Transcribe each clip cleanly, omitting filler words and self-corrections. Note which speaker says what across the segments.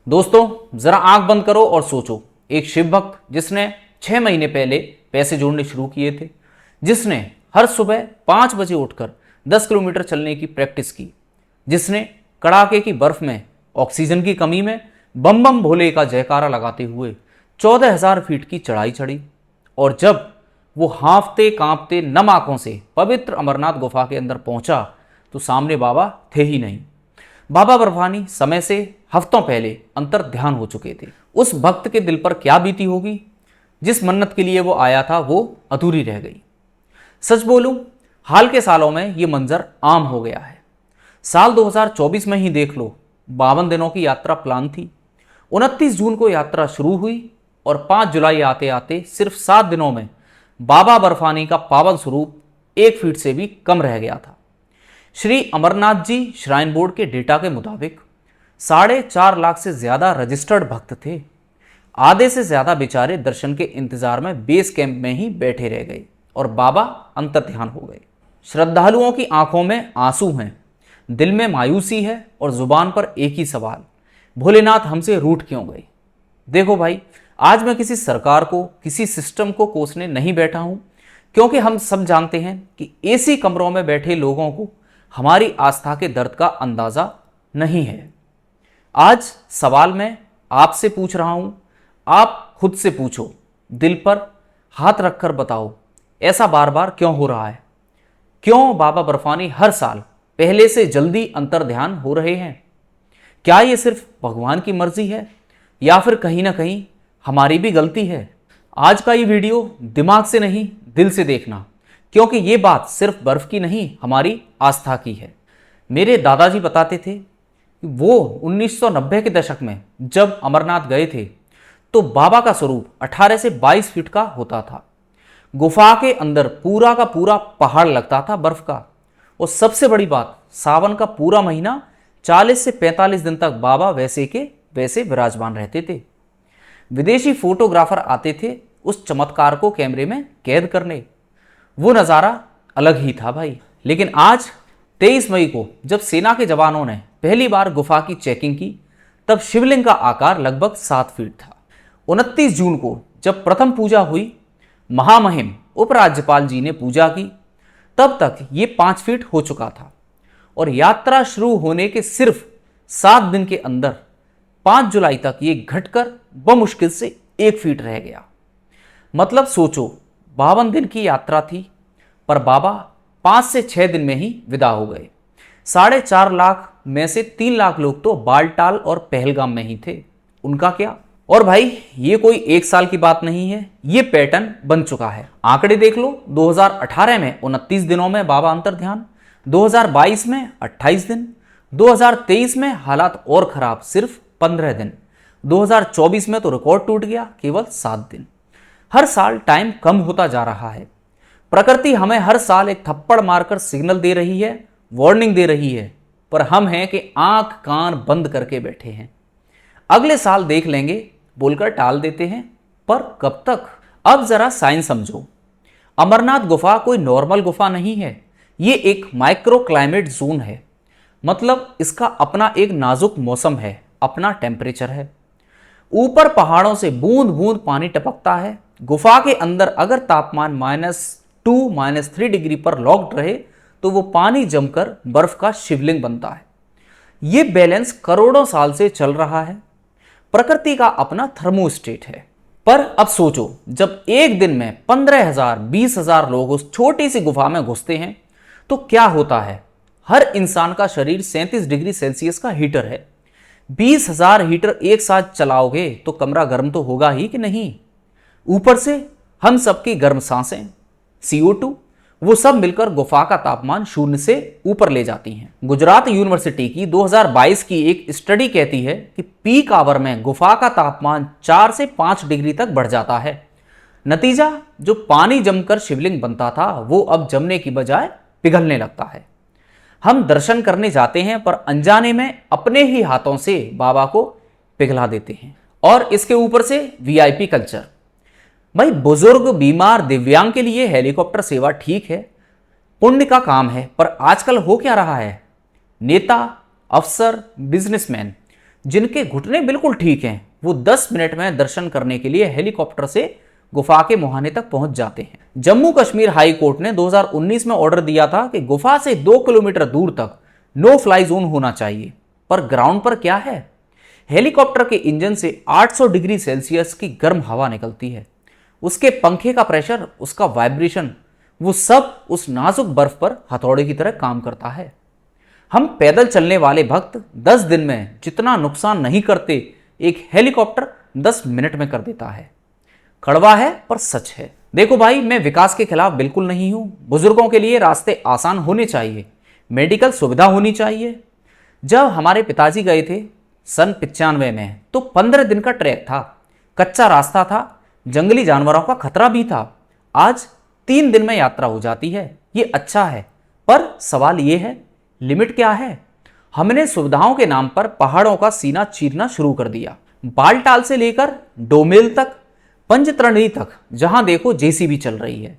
Speaker 1: दोस्तों जरा आंख बंद करो और सोचो, एक शिव भक्त जिसने 6 महीने पहले पैसे जोड़ने शुरू किए थे, जिसने हर सुबह 5 बजे उठकर 10 किलोमीटर चलने की प्रैक्टिस की, जिसने कड़ाके की बर्फ में ऑक्सीजन की कमी में बम बम भोले का जयकारा लगाते हुए 14,000 फीट की चढ़ाई चढ़ी, और जब वो हाँफते कांपते नम आंखों से पवित्र अमरनाथ गुफा के अंदर पहुंचा तो सामने बाबा थे ही नहीं। बाबा बर्फानी समय से हफ्तों पहले अंतर ध्यान हो चुके थे। उस भक्त के दिल पर क्या बीती होगी, जिस मन्नत के लिए वो आया था वो अधूरी रह गई। सच बोलूं, हाल के सालों में ये मंजर आम हो गया है। साल 2024 में ही देख लो, 52 दिनों की यात्रा प्लान थी। 29 जून को यात्रा शुरू हुई और 5 जुलाई आते आते सिर्फ 7 दिनों में बाबा बर्फानी का पावन स्वरूप 1 फीट से भी कम रह गया था। श्री अमरनाथ जी श्राइन बोर्ड के डेटा के मुताबिक 4.5 लाख से ज़्यादा रजिस्टर्ड भक्त थे। आधे से ज़्यादा बेचारे दर्शन के इंतजार में बेस कैंप में ही बैठे रह गए और बाबा अंतर्ध्यान हो गए। श्रद्धालुओं की आंखों में आंसू हैं, दिल में मायूसी है और जुबान पर एक ही सवाल, भोलेनाथ हमसे रूठ क्यों गए। देखो भाई, आज मैं किसी सरकार को, किसी सिस्टम को कोसने नहीं बैठा हूं, क्योंकि हम सब जानते हैं कि एसी कमरों में बैठे लोगों को हमारी आस्था के दर्द का अंदाजा नहीं है। आज सवाल मैं आपसे पूछ रहा हूं, आप खुद से पूछो, दिल पर हाथ रखकर बताओ, ऐसा बार बार क्यों हो रहा है? क्यों बाबा बर्फानी हर साल पहले से जल्दी अंतर्ध्यान हो रहे हैं? क्या ये सिर्फ भगवान की मर्जी है या फिर कहीं ना कहीं हमारी भी गलती है? आज का ये वीडियो दिमाग से नहीं, दिल से देखना, क्योंकि ये बात सिर्फ बर्फ की नहीं, हमारी आस्था की है। मेरे दादाजी बताते थे कि वो 1990 के दशक में जब अमरनाथ गए थे तो बाबा का स्वरूप 18 से 22 फीट का होता था। गुफा के अंदर पूरा का पूरा पहाड़ लगता था बर्फ का, और सबसे बड़ी बात, सावन का पूरा महीना 40 से 45 दिन तक बाबा वैसे के वैसे विराजमान रहते थे। विदेशी फोटोग्राफर आते थे उस चमत्कार को कैमरे में कैद करने। वो नज़ारा अलग ही था भाई। लेकिन आज 23 मई को जब सेना के जवानों ने पहली बार गुफा की चेकिंग की, तब शिवलिंग का आकार लगभग 7 फीट था। 29 जून को जब प्रथम पूजा हुई, महामहिम उपराज्यपाल जी ने पूजा की, तब तक ये 5 फीट हो चुका था। और यात्रा शुरू होने के सिर्फ 7 दिन के अंदर 5 जुलाई तक ये घटकर बमुश्किल से 1 फीट रह गया। मतलब सोचो, 52 दिन की यात्रा थी, पर बाबा 5 से 6 दिन में ही विदा हो गए। 4.5 लाख में से 3 लाख लोग तो बालटाल और पहलगाम में ही थे। उनका क्या? और भाई, ये कोई 1 साल की बात नहीं है, ये पैटर्न बन चुका है। आंकड़े देख लो, 2018 में 29 दिनों में बाबा अंतर्ध्यान, 2022 में 28 दिन, 2023 में हालात और खराब, सिर्फ 15 दिन, 2024 में तो रिकॉर्ड टूट गया, केवल 7 दिन। हर साल टाइम कम होता जा रहा है। प्रकृति हमें हर साल एक थप्पड़ मारकर सिग्नल दे रही है, वार्निंग दे रही है, पर हम हैं कि आंख कान बंद करके बैठे हैं। अगले साल देख लेंगे बोलकर टाल देते हैं, पर कब तक? अब जरा साइंस समझो। अमरनाथ गुफा कोई नॉर्मल गुफा नहीं है, ये एक माइक्रो क्लाइमेट जोन है। मतलब इसका अपना एक नाजुक मौसम है, अपना टेम्परेचर है। ऊपर पहाड़ों से बूंद बूंद पानी टपकता है। गुफा के अंदर अगर तापमान -2 -3 डिग्री पर लॉक्ड रहे तो वो पानी जमकर बर्फ का शिवलिंग बनता है। ये बैलेंस करोड़ों साल से चल रहा है। प्रकृति का अपना थर्मोस्टेट है। पर अब सोचो, जब एक दिन में 15,000 20,000 लोग उस छोटी सी गुफा में घुसते हैं तो क्या होता है? हर इंसान का शरीर 37 डिग्री सेल्सियस का हीटर है। 20,000 हीटर एक साथ चलाओगे तो कमरा गर्म तो होगा ही कि नहीं? ऊपर से हम सबकी गर्म सांसें, CO2, वो सब मिलकर गुफा का तापमान 0 से ऊपर ले जाती हैं। गुजरात यूनिवर्सिटी की 2022 की एक स्टडी कहती है कि पीक आवर में गुफा का तापमान 4 से 5 डिग्री तक बढ़ जाता है। नतीजा, जो पानी जमकर शिवलिंग बनता था वो अब जमने की बजाय पिघलने लगता है। हम दर्शन करने जाते हैं पर अनजाने में अपने ही हाथों से बाबा को पिघला देते हैं। और इसके ऊपर से VIP कल्चर। भाई, बुजुर्ग, बीमार, दिव्यांग के लिए हेलीकॉप्टर सेवा ठीक है, पुण्य का काम है, पर आजकल हो क्या रहा है? नेता, अफसर, बिजनेसमैन जिनके घुटने बिल्कुल ठीक हैं, वो 10 मिनट में दर्शन करने के लिए हेलीकॉप्टर से गुफा के मुहाने तक पहुंच जाते हैं। जम्मू कश्मीर हाई कोर्ट ने 2019 में ऑर्डर दिया था कि गुफा से 2 किलोमीटर दूर तक नो फ्लाई जोन होना चाहिए, पर ग्राउंड पर क्या है? हेलीकॉप्टर के इंजन से 800 डिग्री सेल्सियस की गर्म हवा निकलती है। उसके पंखे का प्रेशर, उसका वाइब्रेशन, वो सब उस नाजुक बर्फ पर हथौड़े की तरह काम करता है। हम पैदल चलने वाले भक्त 10 दिन में जितना नुकसान नहीं करते, एक हेलीकॉप्टर 10 मिनट में कर देता है। कड़वा है पर सच है। देखो भाई, मैं विकास के खिलाफ बिल्कुल नहीं हूं। बुजुर्गों के लिए रास्ते आसान होने चाहिए, मेडिकल सुविधा होनी चाहिए। जब हमारे पिताजी गए थे सन 95 में, तो 15 दिन का ट्रैक था, कच्चा रास्ता था, जंगली जानवरों का खतरा भी था। आज 3 दिन में यात्रा हो जाती है। ये अच्छा है, पर सवाल ये है, लिमिट क्या है? हमने सुविधाओं के नाम पर पहाड़ों का सीना चीरना शुरू कर दिया। बालटाल से लेकर डोमेल तक, पंचतरणी तक, जहां देखो जेसीबी चल रही है।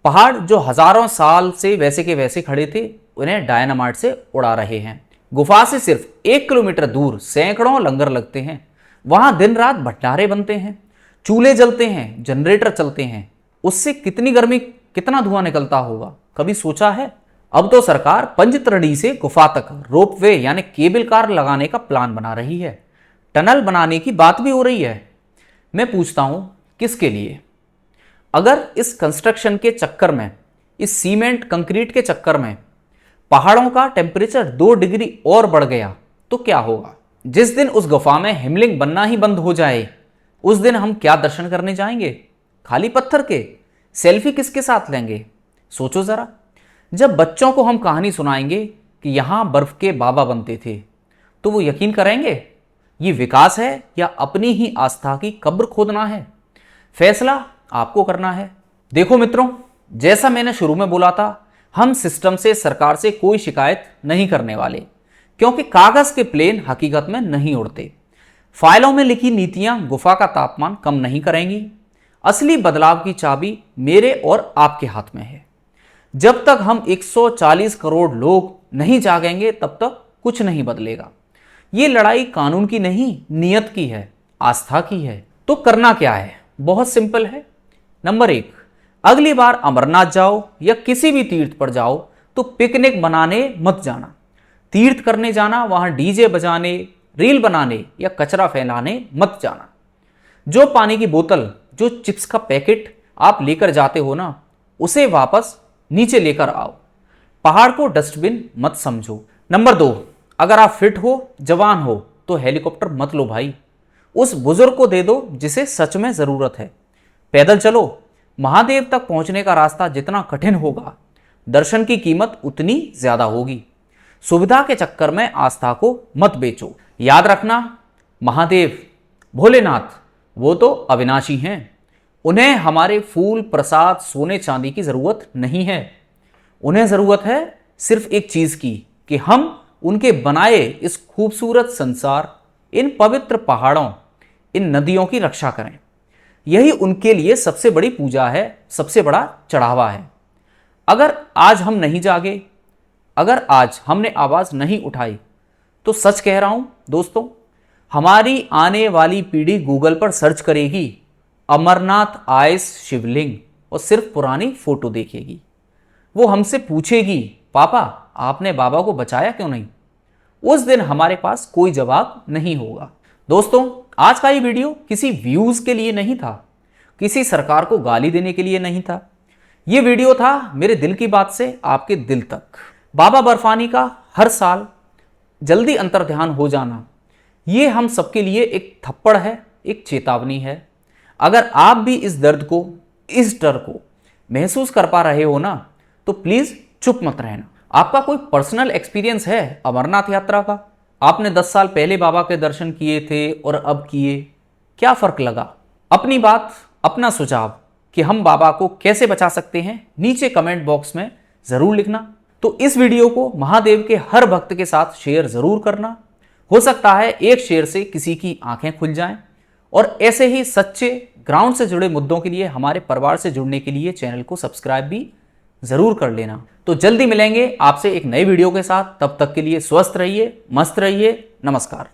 Speaker 1: पहाड़ जो हजारों साल से वैसे के वैसे खड़े थे, उन्हें डायनामाइट से उड़ा रहे हैं। गुफा से सिर्फ 1 किलोमीटर दूर सैकड़ों लंगर लगते हैं। वहां दिन रात भंडारे बनते हैं, चूल्हे जलते हैं, जनरेटर चलते हैं। उससे कितनी गर्मी, कितना धुआं निकलता होगा, कभी सोचा है? अब तो सरकार पंचतरणी से गुफा तक रोपवे यानी केबल कार लगाने का प्लान बना रही है। टनल बनाने की बात भी हो रही है। मैं पूछता हूं, किसके लिए? अगर इस कंस्ट्रक्शन के चक्कर में, इस सीमेंट कंक्रीट के चक्कर में पहाड़ों का टेम्परेचर 2 डिग्री और बढ़ गया तो क्या होगा? जिस दिन उस गुफा में हिमलिंग बनना ही बंद हो जाए, उस दिन हम क्या दर्शन करने जाएंगे? खाली पत्थर के? सेल्फी किसके साथ लेंगे? सोचो जरा। जब बच्चों को हम कहानी सुनाएंगे कि यहां बर्फ के बाबा बनते थे, तो वो यकीन करेंगे? ये विकास है या अपनी ही आस्था की कब्र खोदना है? फैसला आपको करना है। देखो मित्रों, जैसा मैंने शुरू में बोला था, हम सिस्टम से, सरकार से कोई शिकायत नहीं करने वाले, क्योंकि कागज के प्लेन हकीकत में नहीं उड़ते। फाइलों में लिखी नीतियां गुफा का तापमान कम नहीं करेंगी। असली बदलाव की चाबी मेरे और आपके हाथ में है। जब तक हम 140 करोड़ लोग नहीं जागेंगे, तब तक कुछ नहीं बदलेगा। ये लड़ाई कानून की नहीं, नियत की है, आस्था की है। तो करना क्या है? बहुत सिंपल है। नंबर 1, अगली बार अमरनाथ जाओ या किसी भी तीर्थ पर जाओ तो पिकनिक बनाने मत जाना। तीर्थ करने जाना, वहां डीजे बजाने, रील बनाने या कचरा फैलाने मत जाना। जो पानी की बोतल, जो चिप्स का पैकेट आप लेकर जाते हो ना, उसे वापस नीचे लेकर आओ। पहाड़ को डस्टबिन मत समझो। नंबर 2, अगर आप फिट हो, जवान हो, तो हेलीकॉप्टर मत लो भाई। उस बुजुर्ग को दे दो जिसे सच में जरूरत है। पैदल चलो। महादेव तक पहुंचने का रास्ता जितना कठिन होगा, दर्शन की कीमत उतनी ज्यादा होगी। सुविधा के चक्कर में आस्था को मत बेचो। याद रखना, महादेव, भोलेनाथ, वो तो अविनाशी हैं। उन्हें हमारे फूल, प्रसाद, सोने चांदी की जरूरत नहीं है। उन्हें जरूरत है सिर्फ एक चीज की, कि हम उनके बनाए इस खूबसूरत संसार, इन पवित्र पहाड़ों, इन नदियों की रक्षा करें। यही उनके लिए सबसे बड़ी पूजा है, सबसे बड़ा चढ़ावा है। अगर आज हम नहीं जागे, अगर आज हमने आवाज नहीं उठाई, तो सच कह रहा हूं दोस्तों, हमारी आने वाली पीढ़ी गूगल पर सर्च करेगी अमरनाथ आइस शिवलिंग और सिर्फ पुरानी फोटो देखेगी। वो हमसे पूछेगी, पापा आपने बाबा को बचाया क्यों नहीं? उस दिन हमारे पास कोई जवाब नहीं होगा। दोस्तों, आज का ये वीडियो किसी व्यूज के लिए नहीं था, किसी सरकार को गाली देने के लिए नहीं था। ये वीडियो था मेरे दिल की बात से आपके दिल तक। बाबा बर्फानी का हर साल जल्दी अंतर्ध्यान हो जाना, ये हम सबके लिए एक थप्पड़ है, एक चेतावनी है। अगर आप भी इस दर्द को, इस डर को महसूस कर पा रहे हो ना, तो प्लीज चुप मत रहना। आपका कोई पर्सनल एक्सपीरियंस है अमरनाथ यात्रा का? आपने 10 साल पहले बाबा के दर्शन किए थे और अब किए, क्या फर्क लगा? अपनी बात, अपना सुझाव कि हम बाबा को कैसे बचा सकते हैं, नीचे कमेंट बॉक्स में जरूर लिखना। तो इस वीडियो को महादेव के हर भक्त के साथ शेयर जरूर करना। हो सकता है एक शेयर से किसी की आंखें खुल जाएं। और ऐसे ही सच्चे ग्राउंड से जुड़े मुद्दों के लिए, हमारे परिवार से जुड़ने के लिए चैनल को सब्सक्राइब भी जरूर कर लेना। तो जल्दी मिलेंगे आपसे एक नई वीडियो के साथ। तब तक के लिए स्वस्थ रहिए, मस्त रहिए। नमस्कार।